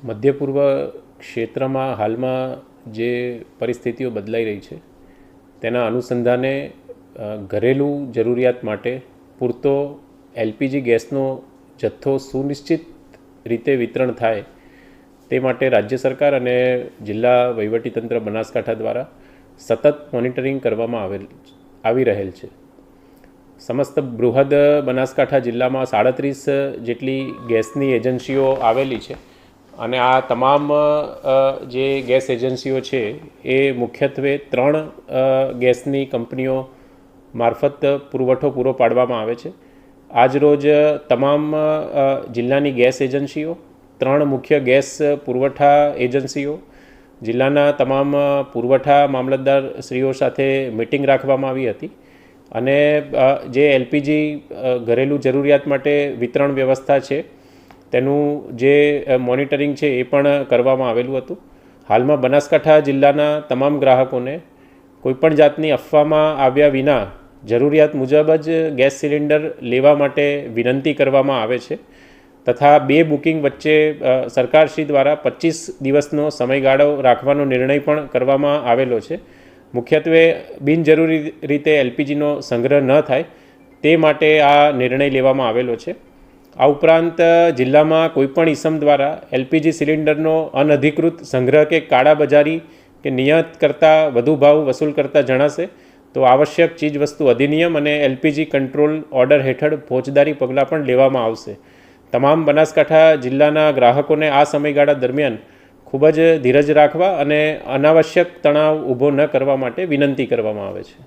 મધ્ય પૂર્વ ક્ષેત્રમાં હાલમાં જે પરિસ્થિતિઓ બદલાઈ રહી છે તેના અનુસંધાને ઘરેલું જરૂરિયાત માટે પૂરતો એલપીજી ગેસનો જથ્થો સુનિશ્ચિત રીતે વિતરણ થાય તે માટે રાજ્ય સરકાર અને જિલ્લા વહીવટીતંત્ર બનાસકાંઠા દ્વારા સતત મોનિટરિંગ કરવામાં આવી રહેલ છે. સમસ્ત બૃહદ બનાસકાંઠા જિલ્લામાં 37 જેટલી ગેસની એજન્સીઓ આવેલી છે અને આ તમામ જે ગેસ એજન્સીઓ છે એ મુખ્યત્વે 3 ગેસની કંપનીઓ મારફત પુરવઠો પૂરો પાડવામાં આવે છે. આજરોજ તમામ જિલ્લાની ગેસ એજન્સીઓ, 3 મુખ્ય ગેસ પુરવઠા એજન્સીઓ, જિલ્લાના તમામ પુરવઠા મામલતદાર શ્રીઓ સાથે મિટિંગ રાખવામાં આવી હતી અને જે એલપીજી ઘરેલું જરૂરિયાત માટે વિતરણ વ્યવસ્થા છે તેનું જે મોનિટરિંગ છે એ પણ કરવામાં આવેલું હતું. હાલમાં બનાસકાંઠા જિલ્લાના તમામ ગ્રાહકોને કોઈપણ જાતની અફવામાં આવ્યા વિના જરૂરિયાત મુજબ જ ગેસ સિલિન્ડર લેવા માટે વિનંતી કરવામાં આવે છે તથા 2 બુકિંગ વચ્ચે સરકારશ્રી દ્વારા 25 દિવસનો સમયગાળો રાખવાનો નિર્ણય પણ કરવામાં આવેલો છે. મુખ્યત્વે બિનજરૂરી રીતે એલપીજીનો સંગ્રહ ન થાય તે માટે આ નિર્ણય લેવામાં આવેલો છે. આ ઉપરાંત જિલ્લામાં કોઈપણ ઇસમ દ્વારા એલપીજી સિલિન્ડરનો અનધિકૃત સંગ્રહ કે કાળાબજારી કે નિયત કરતાં વધુ ભાવ વસૂલ કરતા જણાશે તો આવશ્યક ચીજવસ્તુ અધિનિયમ અને એલપીજી કંટ્રોલ ઓર્ડર હેઠળ ફોજદારી પગલાં પણ લેવામાં આવશે. તમામ બનાસકાંઠા જિલ્લાના ગ્રાહકોને આ સમયગાળા દરમિયાન ખૂબ જ ધીરજ રાખવા અને અનાવશ્યક તણાવ ઊભો ન કરવા માટે વિનંતી કરવામાં આવે છે.